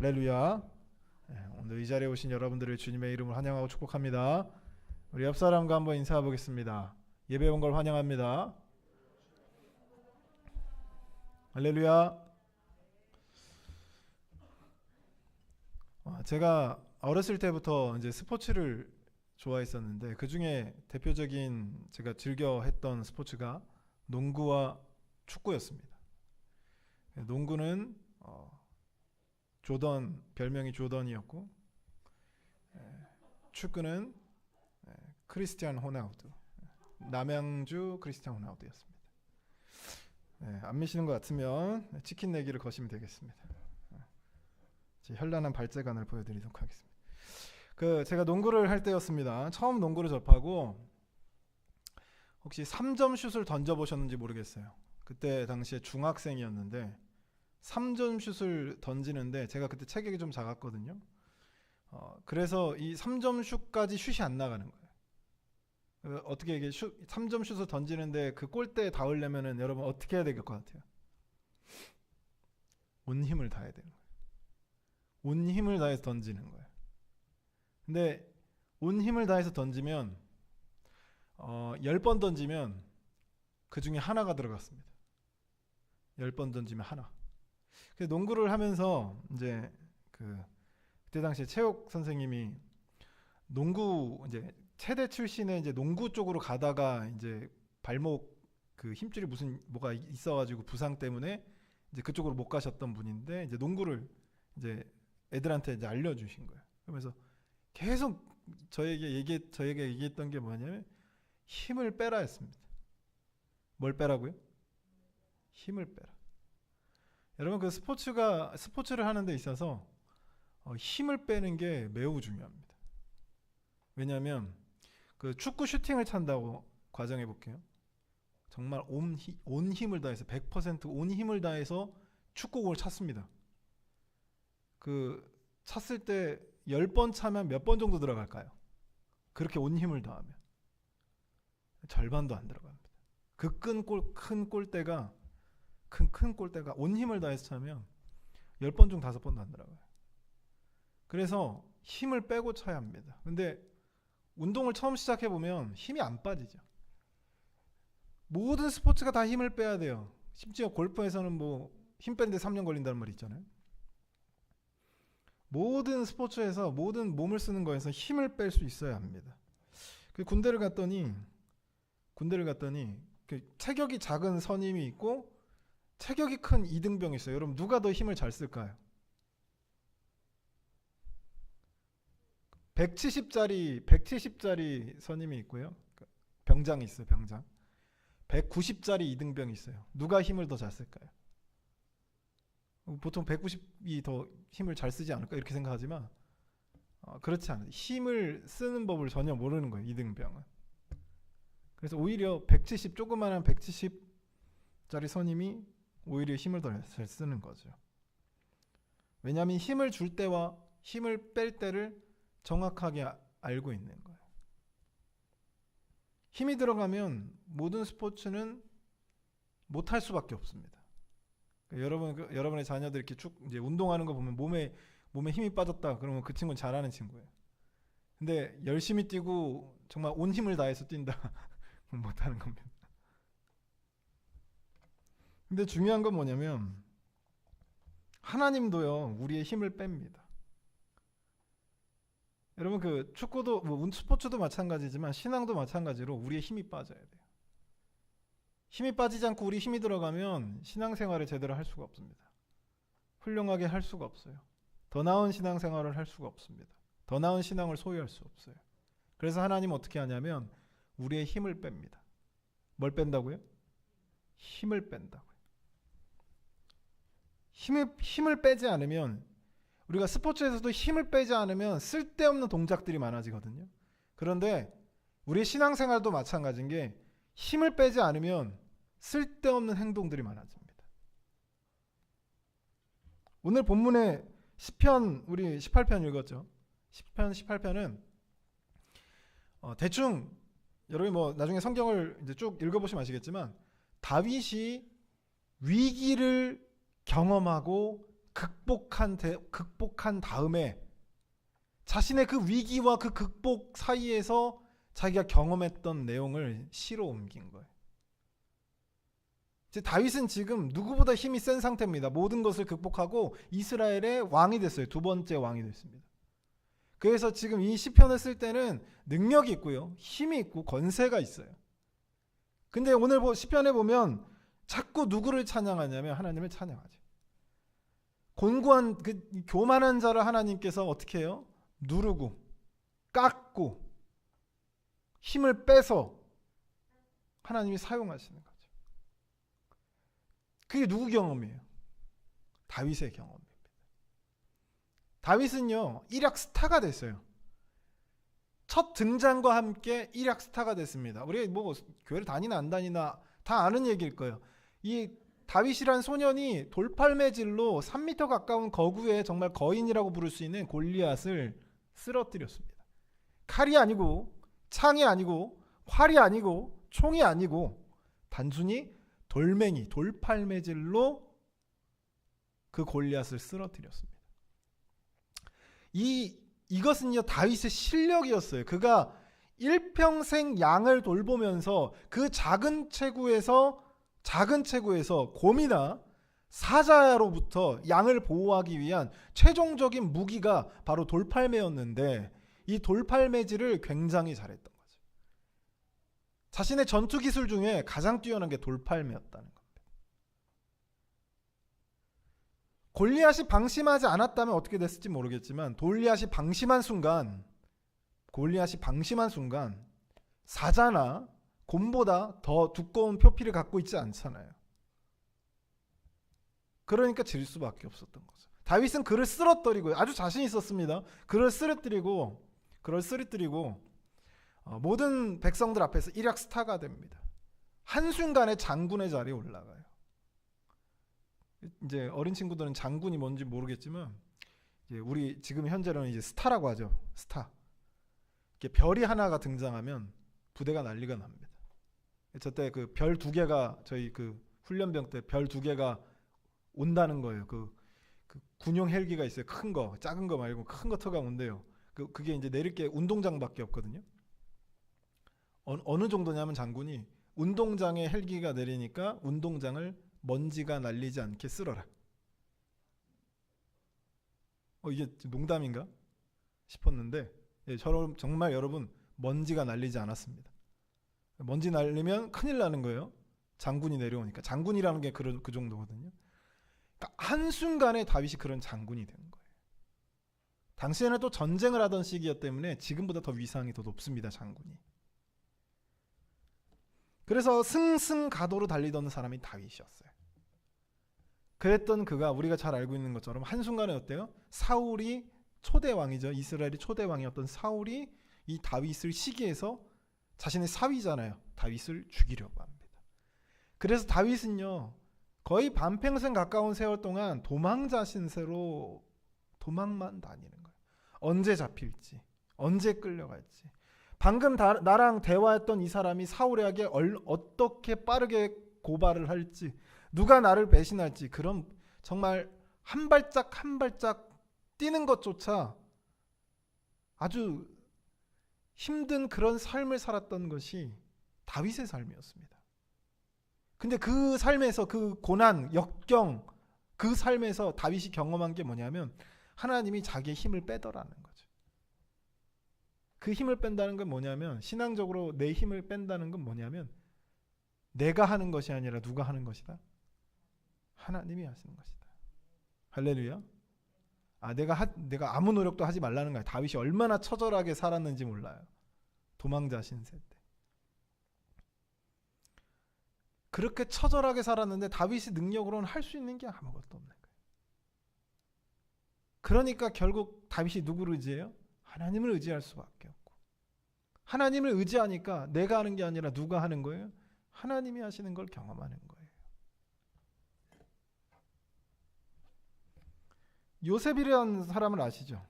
할렐루야. 오늘 이 자리에 오신 여러분들을 주님의 이름으로 환영하고 축복합니다. 우리 옆 사람과 한번 인사해 보겠습니다. 예배 온 걸 환영합니다. 할렐루야. 제가 어렸을 때부터 이제 스포츠를 좋아했었는데 그 중에 대표적인 제가 즐겨 했던 스포츠가 농구와 축구였습니다. 농구는 조던, 별명이 조던이었고, 축구는 크리스티안 호나우두, 남양주 크리스티안 호나우두였습니다. 안 미시는 것 같으면 치킨 내기를 거시면 되겠습니다. 제 현란한 발재간을 보여드리도록 하겠습니다. 제가 농구를 할 때였습니다. 처음 농구를 접하고 혹시 3점 슛을 던져보셨는지 모르겠어요. 그때 당시에 중학생이었는데 3점 슛을 던지는데 제가 그때 체격이 좀 작았거든요. 그래서 이 3점 슛까지 슛이 안 나가는 거예요. 어떻게 이게 3점 슛을 던지는데 그 골대에 닿으려면은 여러분 어떻게 해야 될 것 같아요? 온 힘을 다해야 되는 거예요. 온 힘을 다해서 던지는 거예요. 근데 온 힘을 다해서 던지면 10번 던지면 그 중에 하나가 들어갔습니다. 10번 던지면 하나. 그래서 농구를 하면서 이제 그때 당시에 체육 선생님이 농구 이제 체대 출신의 이제 농구 쪽으로 가다가 이제 발목 그 힘줄이 뭐가 있어가지고 부상 때문에 이제 그쪽으로 못 가셨던 분인데 이제 농구를 이제 애들한테 이제 알려주신 거예요. 그러면서 계속 저에게 얘기했던 게 뭐냐면 힘을 빼라 했습니다. 뭘 빼라고요? 힘을 빼라. 여러분 그 스포츠를 하는 데 있어서 힘을 빼는 게 매우 중요합니다. 왜냐하면 그 축구 슈팅을 찬다고 가정해 볼게요. 정말 온 힘을 다해서 100% 온 힘을 다해서 축구공을 찼습니다. 찼을 때 10번 차면 몇 번 정도 들어갈까요? 그렇게 온 힘을 다하면 절반도 안 들어갑니다. 그 큰 골대가 온 힘을 다해서 차면 10번 중 5번도 안 들어가요. 그래서 힘을 빼고 차야 합니다. 근데 운동을 처음 시작해보면 힘이 안 빠지죠. 모든 스포츠가 다 힘을 빼야 돼요. 심지어 골프에서는 뭐 힘 빼는데 3년 걸린다는 말이 있잖아요. 모든 스포츠에서 모든 몸을 쓰는 거에서 힘을 뺄 수 있어야 합니다. 군대를 갔더니 그 체격이 작은 선임이 있고 체격이 큰 이등병이 있어요. 여러분 누가 더 힘을 잘 쓸까요? 170짜리 선임이 있고요. 병장이 있어요. 병장. 190짜리 이등병이 있어요. 누가 힘을 더 잘 쓸까요? 보통 190이 더 힘을 잘 쓰지 않을까 이렇게 생각하지만 그렇지 않아요. 힘을 쓰는 법을 전혀 모르는 거예요. 이등병은. 그래서 오히려 조그마한 170짜리 선임이 오히려 힘을 더 잘 쓰는 거죠. 왜냐하면 힘을 줄 때와 힘을 뺄 때를 정확하게 알고 있는 거예요. 힘이 들어가면 모든 스포츠는 못할 수밖에 없습니다. 여러분의 자녀들 이렇게 쭉 이제 운동하는 거 보면 몸에 힘이 빠졌다 그러면 그 친구는 잘하는 친구예요. 근데 열심히 뛰고 정말 온 힘을 다해서 뛴다 못하는 겁니다. 근데 중요한 건 뭐냐면 하나님도요 우리의 힘을 뺍니다. 여러분 축구도 스포츠도 마찬가지지만 신앙도 마찬가지로 우리의 힘이 빠져야 돼요. 힘이 빠지지 않고 우리 힘이 들어가면 신앙생활을 제대로 할 수가 없습니다. 훌륭하게 할 수가 없어요. 더 나은 신앙생활을 할 수가 없습니다. 더 나은 신앙을 소유할 수 없어요. 그래서 하나님은 어떻게 하냐면 우리의 힘을 뺍니다. 뭘 뺀다고요? 힘을 뺀다고요. 힘을 빼지 않으면 우리가 스포츠에서도 힘을 빼지 않으면 쓸데없는 동작들이 많아지거든요. 그런데 우리 신앙생활도 마찬가지인 게 힘을 빼지 않으면 쓸데없는 행동들이 많아집니다. 오늘 본문에 시편 우리 18편 읽었죠. 시편 18편은 대충 여러분이 뭐 나중에 성경을 이제 쭉 읽어보시면 아시겠지만 다윗이 위기를 경험하고 극복한 다음에 자신의 그 위기와 그 극복 사이에서 자기가 경험했던 내용을 시로 옮긴 거예요. 이제 다윗은 지금 누구보다 힘이 센 상태입니다. 모든 것을 극복하고 이스라엘의 왕이 됐어요. 두 번째 왕이 됐습니다. 그래서 지금 이 시편을 쓸 때는 능력이 있고요, 힘이 있고 권세가 있어요. 근데 오늘 시편에 보면 자꾸 누구를 찬양하냐면 하나님을 찬양하죠. 곤고한 그 교만한 자를 하나님께서 어떻게 해요? 누르고 깎고 힘을 빼서 하나님이 사용하시는 거죠. 그게 누구 경험이에요? 다윗의 경험입니다. 다윗은요, 일약 스타가 됐어요. 첫 등장과 함께 일약 스타가 됐습니다. 우리 뭐 교회를 다니나 안 다니나 다 아는 얘기일 거예요. 이 다윗이란 소년이 돌팔매질로 3m 가까운 거구에 정말 거인이라고 부를 수 있는 골리앗을 쓰러뜨렸습니다. 칼이 아니고 창이 아니고 활이 아니고 총이 아니고 단순히 돌멩이, 돌팔매질로 그 골리앗을 쓰러뜨렸습니다. 이것은요, 다윗의 실력이었어요. 그가 일평생 양을 돌보면서 그 작은 체구에서 곰이나 사자로부터 양을 보호하기 위한 최종적인 무기가 바로 돌팔매였는데, 이 돌팔매질을 굉장히 잘했던 거죠. 자신의 전투 기술 중에 가장 뛰어난 게 돌팔매였다는 겁니다. 골리앗이 방심하지 않았다면 어떻게 됐을지 모르겠지만 골리앗이 방심한 순간 사자나 곰보다 더 두꺼운 표피를 갖고 있지 않잖아요. 그러니까 질 수밖에 없었던 거죠. 다윗은 그를 쓰러뜨리고, 아주 자신 있었습니다. 그를 쓰러뜨리고 모든 백성들 앞에서 일약 스타가 됩니다. 한순간에 장군의 자리에 올라가요. 이제 어린 친구들은 장군이 뭔지 모르겠지만, 이제 우리 지금 현재로는 이제 스타라고 하죠. 스타. 이렇게 별이 하나가 등장하면 부대가 난리가 납니다. 저때 그 별 2개가, 저희 그 훈련병 때 별 2개가 온다는 거예요. 그 군용 헬기가 있어요. 큰 거, 작은 거 말고 큰 거 터가 온대요. 그게 이제 내릴 게 운동장밖에 없거든요. 어느 정도냐면 장군이 운동장에 헬기가 내리니까 운동장을 먼지가 날리지 않게 쓸어라. 이게 농담인가 싶었는데, 정말 여러분, 먼지가 날리지 않았습니다. 먼지 날리면 큰일 나는 거예요. 장군이 내려오니까. 장군이라는 게 그 정도거든요. 그러니까 한순간에 다윗이 그런 장군이 된 거예요. 당시에는 또 전쟁을 하던 시기였기 때문에 지금보다 더 위상이 더 높습니다. 장군이. 그래서 승승가도로 달리던 사람이 다윗이었어요. 그랬던 그가, 우리가 잘 알고 있는 것처럼 한순간에 어때요? 사울이 초대왕이죠. 이스라엘의 초대왕이었던 사울이 이 다윗을 시기해서, 자신의 사위잖아요, 다윗을 죽이려고 합니다. 그래서 다윗은요, 거의 반평생 가까운 세월 동안 도망자 신세로 도망만 다니는 거예요. 언제 잡힐지, 언제 끌려갈지. 방금 나랑 대화했던 이 사람이 사울에게 어떻게 빠르게 고발을 할지, 누가 나를 배신할지, 그런 정말 한 발짝 한 발짝 뛰는 것조차 아주 힘든 그런 삶을 살았던 것이 다윗의 삶이었습니다. 근데 그 삶에서, 그 고난, 역경, 그 삶에서 다윗이 경험한 게 뭐냐면 하나님이 자기의 힘을 빼더라는 거죠. 그 힘을 뺀다는 건 뭐냐면, 신앙적으로 내 힘을 뺀다는 건 뭐냐면, 내가 하는 것이 아니라 누가 하는 것이다? 하나님이 하시는 것이다. 할렐루야. 내가 아무 노력도 하지 말라는 거야. 다윗이 얼마나 처절하게 살았는지 몰라요. 도망자 신세 때. 그렇게 처절하게 살았는데 다윗의 능력으로는 할 수 있는 게 아무것도 없는 거예요. 그러니까 결국 다윗이 누구를 의지해요? 하나님을 의지할 수밖에 없고, 하나님을 의지하니까 내가 하는 게 아니라 누가 하는 거예요? 하나님이 하시는 걸 경험하는 거예요. 요셉이라는 사람을 아시죠?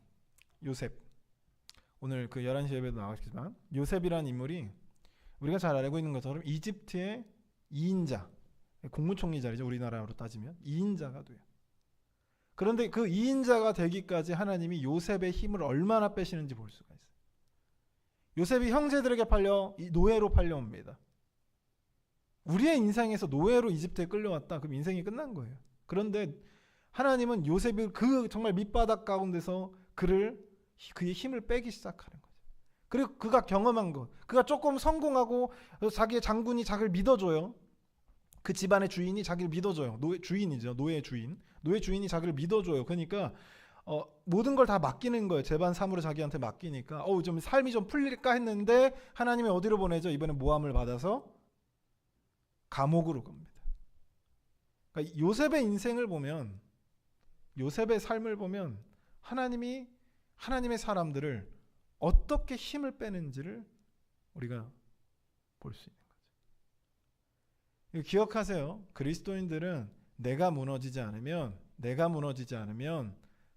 요셉. 오늘 그 11시 예배도 나왔지만 요셉이라는 인물이 우리가 잘 알고 있는 것처럼 이집트의 2인자, 국무총리 자리죠. 우리나라로 따지면 2인자가 돼요. 그런데 그 2인자가 되기까지 하나님이 요셉의 힘을 얼마나 빼시는지 볼 수가 있어요. 요셉이 형제들에게 팔려 노예로 팔려옵니다. 우리의 인생에서 노예로 이집트에 끌려왔다. 그럼 인생이 끝난 거예요. 그런데 하나님은 요셉이 그 정말 밑바닥 가운데서 그의 힘을 빼기 시작하는 거죠. 그리고 그가 경험한 것, 그가 조금 성공하고 자기의 장군이 자기를 믿어줘요. 그 집안의 주인이 자기를 믿어줘요. 주인이죠. 노예 주인이 자기를 믿어줘요. 그러니까 모든 걸 다 맡기는 거예요. 재반 사무를 자기한테 맡기니까 좀 삶이 좀 풀릴까 했는데 하나님이 어디로 보내죠? 이번에 모함을 받아서 감옥으로 갑니다. 그러니까 요셉의 인생을 보면, 요셉의 삶을 보면 하나님이 하나님의 사람들을 어떻게 힘을 빼는지를 우리가 볼 수 있는 거죠. 기억하세요. 그리스도인들은 내가 무너지지 않으면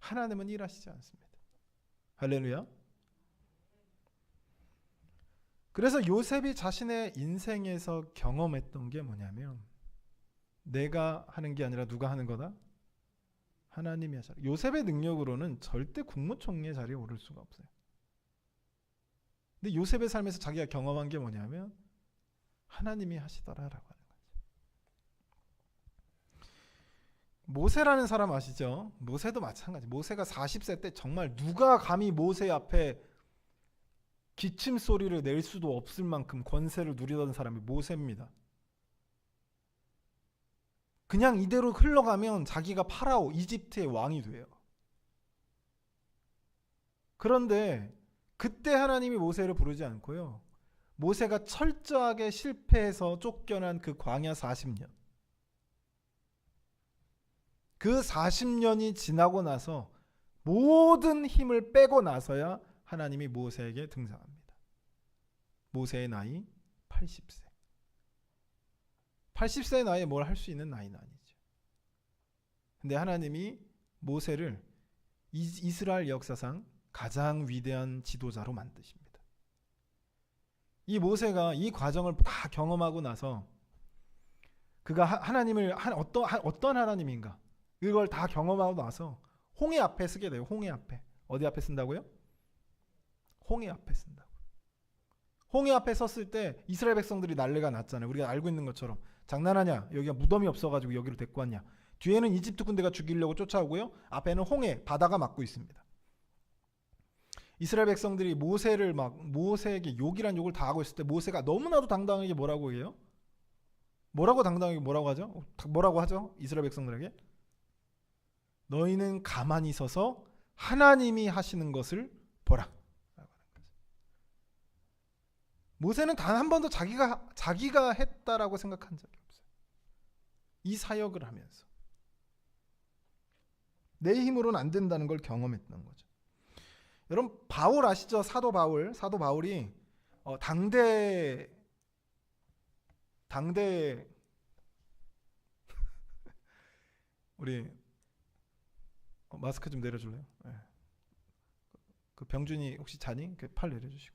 하나님은 일하시지 않습니다. 할렐루야. 그래서 요셉이 자신의 인생에서 경험했던 게 뭐냐면, 내가 하는 게 아니라 누가 하는 거다? 하나님이 하셔. 요셉의 능력으로는 절대 국무총리의 자리에 오를 수가 없어요. 근데 요셉의 삶에서 자기가 경험한 게 뭐냐면 하나님이 하시더라라고 하는 거죠. 모세라는 사람 아시죠? 모세도 마찬가지. 모세가 40세 때 정말 누가 감히 모세 앞에 기침 소리를 낼 수도 없을 만큼 권세를 누리던 사람이 모세입니다. 그냥 이대로 흘러가면 자기가 파라오 이집트의 왕이 돼요. 그런데 그때 하나님이 모세를 부르지 않고요, 모세가 철저하게 실패해서 쫓겨난 그 광야 40년, 그 40년이 지나고 나서 모든 힘을 빼고 나서야 하나님이 모세에게 등장합니다. 모세의 나이 80세. 80세의 나이에 뭘 할 수 있는 나이는 아니죠. 근데 하나님이 모세를 이스라엘 역사상 가장 위대한 지도자로 만드십니다. 이 모세가 이 과정을 다 경험하고 나서 그가 하나님을 어떤 하나님인가 이걸 다 경험하고 나서 홍해 앞에 쓰게 돼요. 홍해 앞에. 어디 앞에 쓴다고요? 홍해 앞에 쓴다고. 홍해 앞에 섰을 때 이스라엘 백성들이 난리가 났잖아요. 우리가 알고 있는 것처럼. 장난하냐? 여기가 무덤이 없어가지고 여기로 데리고 왔냐? 뒤에는 이집트 군대가 죽이려고 쫓아오고요, 앞에는 홍해 바다가 막고 있습니다. 이스라엘 백성들이 모세에게 욕이란 욕을 다 하고 있을 때 모세가 너무나도 당당하게 뭐라고 해요? 뭐라고 하죠? 뭐라고 하죠? 이스라엘 백성들에게 너희는 가만히 서서 하나님이 하시는 것을 보라. 모세는 단 한 번도 자기가 했다라고 생각한 적이 없어요. 이 사역을 하면서 내 힘으로는 안 된다는 걸 경험했던 거죠. 여러분 바울 아시죠? 사도 바울이 당대 우리 마스크 좀 내려줄래요? 네. 그 병준이 혹시 자니? 팔 내려주시고.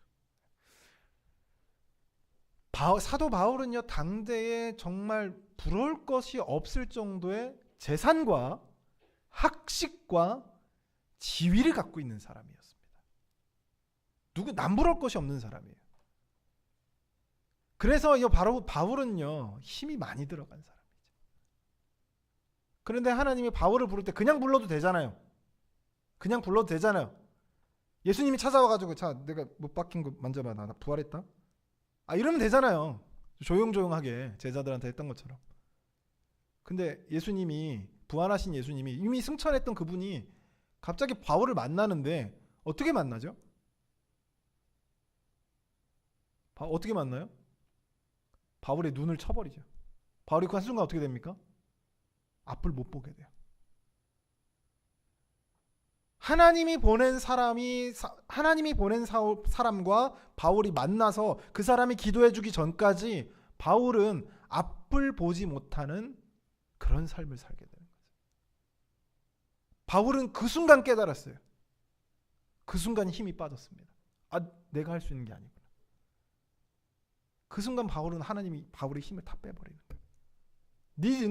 사도 바울은요, 당대에 정말 부러울 것이 없을 정도의 재산과 학식과 지위를 갖고 있는 사람이었습니다. 남부러울 것이 없는 사람이에요. 그래서 바로 바울은요, 힘이 많이 들어간 사람이죠. 그런데 하나님이 바울을 부를 때 그냥 불러도 되잖아요. 예수님이 찾아와가지고 자, 내가 못 박힌 거 만져봐. 나 부활했다. 이러면 되잖아요. 조용조용하게 제자들한테 했던 것처럼. 근데 부활하신 예수님이 이미 승천했던 그분이 갑자기 바울을 만나는데 어떻게 만나죠? 어떻게 만나요? 바울의 눈을 쳐버리죠. 바울이 그 한순간 어떻게 됩니까? 앞을 못 보게 돼요. 하나님이 보낸 사람과 바울이 만나서 그 사람이 기도해 주기 전까지 바울은 앞을 보지 못하는 그런 삶을 살게 되는 거죠. 바울은 그 순간 깨달았어요. 그 순간 힘이 빠졌습니다. 내가 할 수 있는 게 아니구나. 그 순간 바울은 바울의 힘을 다 빼버리는 거예요. 네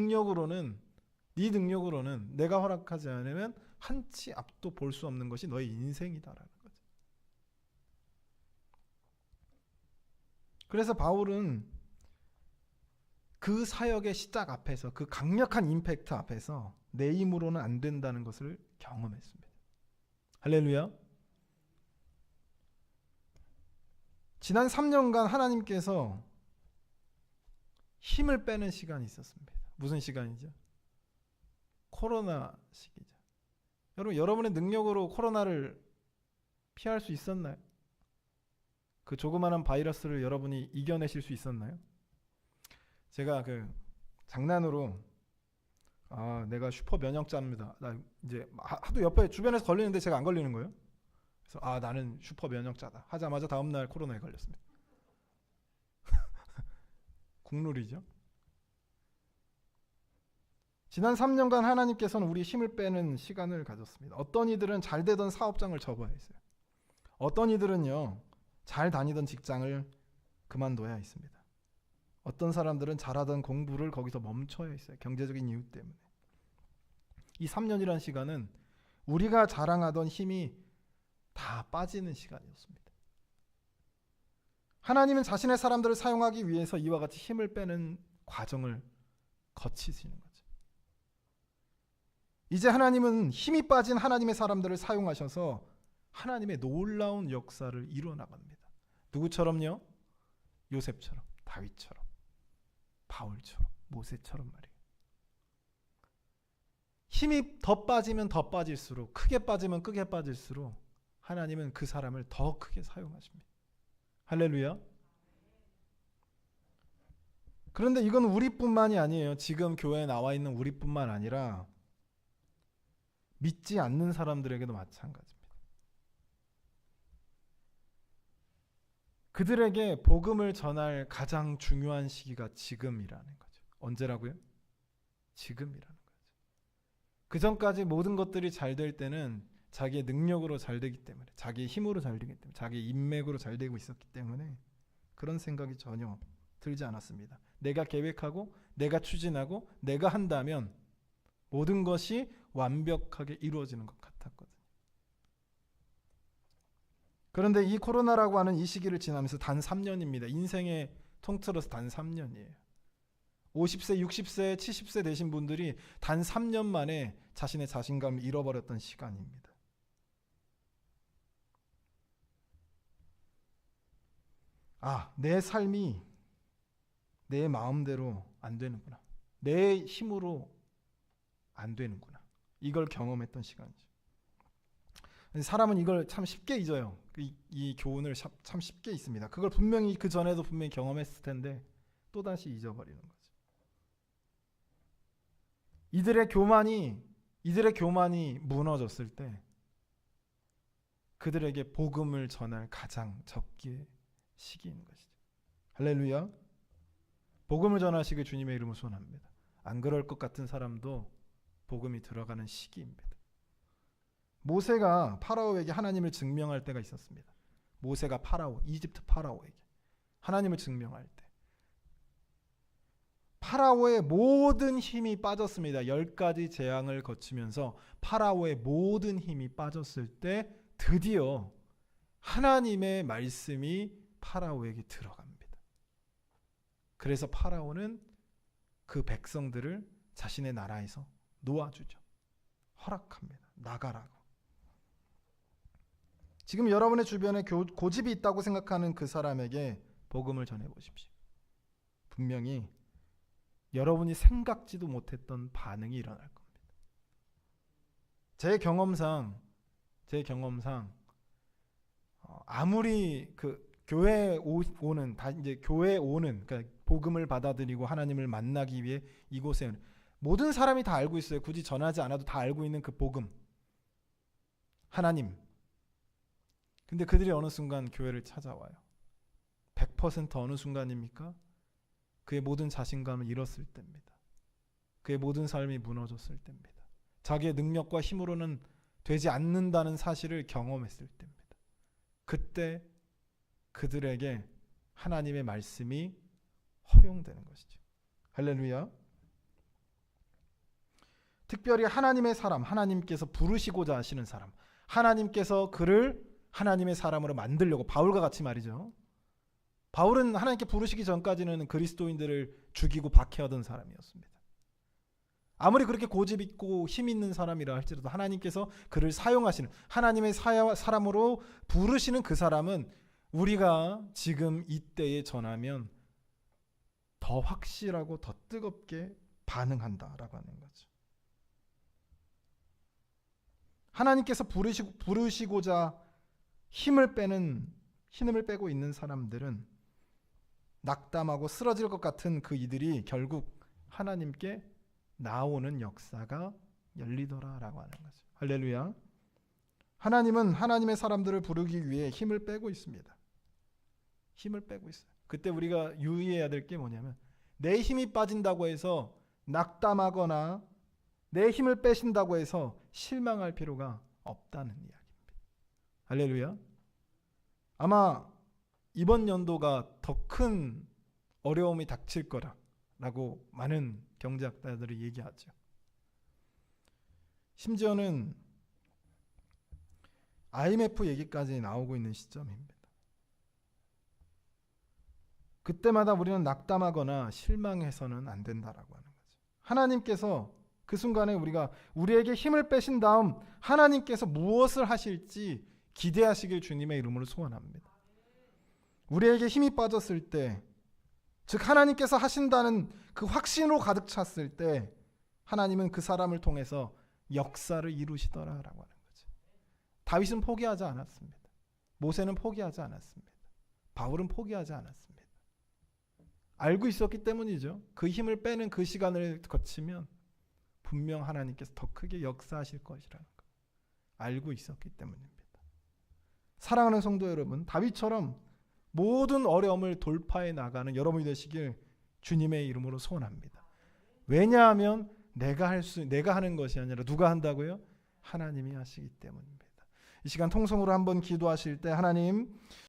네 능력으로는 내가 허락하지 않으면 한 치 앞도 볼 수 없는 것이 너의 인생이다라는 거죠. 그래서 바울은 그 사역의 시작 앞에서, 그 강력한 임팩트 앞에서 내 힘으로는 안 된다는 것을 경험했습니다. 할렐루야. 지난 3년간 하나님께서 힘을 빼는 시간이 있었습니다. 무슨 시간이죠? 코로나 시기죠. 여러분의 능력으로 코로나를 피할 수 있었나요? 그 조그마한 바이러스를 여러분이 이겨내실 수 있었나요? 제가 장난으로 내가 슈퍼 면역자입니다. 나 이제 하도 옆에 주변에서 걸리는데 제가 안 걸리는 거예요. 그래서 나는 슈퍼 면역자다 하자마자 다음 날 코로나에 걸렸습니다. 국룰이죠. 지난 3년간 하나님께서는 우리 힘을 빼는 시간을 가졌습니다. 어떤 이들은 잘 되던 사업장을 접어야 했어요. 어떤 이들은요, 잘 다니던 직장을 그만둬야 했습니다. 어떤 사람들은 잘하던 공부를 거기서 멈춰야 했어요. 경제적인 이유 때문에. 이 3년이라는 시간은 우리가 자랑하던 힘이 다 빠지는 시간이었습니다. 하나님은 자신의 사람들을 사용하기 위해서 이와 같이 힘을 빼는 과정을 거치시는 거죠. 이제 하나님은 힘이 빠진 하나님의 사람들을 사용하셔서 하나님의 놀라운 역사를 이루어 나갑니다. 누구처럼요? 요셉처럼, 다윗처럼, 바울처럼, 모세처럼 말이에요. 힘이 더 빠지면 더 빠질수록, 크게 빠지면 크게 빠질수록 하나님은 그 사람을 더 크게 사용하십니다. 할렐루야. 그런데 이건 우리뿐만이 아니에요. 지금 교회에 나와 있는 우리뿐만 아니라 믿지 않는 사람들에게도 마찬가지입니다. 그들에게 복음을 전할 가장 중요한 시기가 지금이라는 거죠. 언제라고요? 지금이라는 거죠. 그 전까지 모든 것들이 잘 될 때는 자기의 능력으로 잘 되기 때문에, 자기의 힘으로 잘 되기 때문에, 자기의 인맥으로 잘 되고 있었기 때문에 그런 생각이 전혀 들지 않았습니다. 내가 계획하고 내가 추진하고 내가 한다면 모든 것이 완벽하게 이루어지는 것 같았거든요. 그런데 이 코로나라고 하는 이 시기를 지나면서 단 3년입니다. 인생의 통틀어서 단 3년이에요. 50세, 60세, 70세 되신 분들이 단 3년 만에 자신의 자신감을 잃어버렸던 시간입니다. 내 삶이 내 마음대로 안 되는구나. 내 힘으로 안 되는구나. 이걸 경험했던 시간이죠. 사람은 이걸 참 쉽게 잊어요. 이 교훈을 참 쉽게 잊습니다. 그걸 분명히 그 전에도 분명히 경험했을 텐데 또다시 잊어버리는 거죠. 이들의 교만이 무너졌을 때 그들에게 복음을 전할 가장 적기의 시기인 것이죠. 할렐루야. 복음을 전하시길 주님의 이름으로 소원합니다. 안 그럴 것 같은 사람도 복음이 들어가는 시기입니다. 모세가 파라오에게 하나님을 증명할 때가 있었습니다. 모세가 이집트 파라오에게 하나님을 증명할 때 파라오의 모든 힘이 빠졌습니다. 10가지 재앙을 거치면서 파라오의 모든 힘이 빠졌을 때 드디어 하나님의 말씀이 파라오에게 들어갑니다. 그래서 파라오는 그 백성들을 자신의 나라에서 놓아주죠. 허락합니다. 나가라고. 지금 여러분의 주변에 고집이 있다고 생각하는 그 사람에게 복음을 전해보십시오. 분명히 여러분이 생각지도 못했던 반응이 일어날 겁니다. 제 경험상 아무리 교회에 오는 그러니까 복음을 받아들이고 하나님을 만나기 위해 이곳에 모든 사람이 다 알고 있어요. 굳이 전하지 않아도 다 알고 있는 그 복음, 하나님. 근데 그들이 어느 순간 교회를 찾아와요. 100% 어느 순간입니까? 그의 모든 자신감을 잃었을 때입니다. 그의 모든 삶이 무너졌을 때입니다. 자기의 능력과 힘으로는 되지 않는다는 사실을 경험했을 때입니다. 그때 그들에게 하나님의 말씀이 허용되는 것이죠. 할렐루야. 특별히 하나님의 사람, 하나님께서 부르시고자 하시는 사람, 하나님께서 그를 하나님의 사람으로 만들려고, 바울과 같이 말이죠. 바울은 하나님께 부르시기 전까지는 그리스도인들을 죽이고 박해하던 사람이었습니다. 아무리 그렇게 고집 있고 힘 있는 사람이라 할지라도 하나님께서 그를 사용하시는, 하나님의 사람으로 부르시는 그 사람은 우리가 지금 이때에 전하면 더 확실하고 더 뜨겁게 반응한다라고 하는 거죠. 하나님께서 부르시고자 힘을 빼고 있는 사람들은 낙담하고 쓰러질 것 같은 그 이들이 결국 하나님께 나오는 역사가 열리더라라고 하는 거죠. 할렐루야. 하나님은 하나님의 사람들을 부르기 위해 힘을 빼고 있습니다. 힘을 빼고 있어요. 그때 우리가 유의해야 될 게 뭐냐면, 내 힘이 빠진다고 해서 낙담하거나 내 힘을 빼신다고 해서 실망할 필요가 없다는 이야기입니다. 할렐루야. 아마 이번 연도가 더 큰 어려움이 닥칠 거라고 많은 경제학자들이 얘기하죠. 심지어는 IMF 얘기까지 나오고 있는 시점입니다. 그때마다 우리는 낙담하거나 실망해서는 안 된다라고 하는 거죠. 하나님께서 그 순간에 우리에게 힘을 빼신 다음 하나님께서 무엇을 하실지 기대하시길 주님의 이름으로 소원합니다. 우리에게 힘이 빠졌을 때, 즉 하나님께서 하신다는 그 확신으로 가득 찼을 때 하나님은 그 사람을 통해서 역사를 이루시더라라고 하는 거죠. 다윗은 포기하지 않았습니다. 모세는 포기하지 않았습니다. 바울은 포기하지 않았습니다. 알고 있었기 때문이죠. 그 힘을 빼는 그 시간을 거치면 분명 하나님께서 더 크게 역사하실 것이라는 거 알고 있었기 때문입니다. 사랑하는 성도 여러분, 다윗처럼 모든 어려움을 돌파해 나가는 여러분이 되시길 주님의 이름으로 소원합니다. 왜냐하면 내가 하는 것이 아니라 누가 한다고요? 하나님이 하시기 때문입니다. 이 시간 통성으로 한번 기도하실 때, 하나님,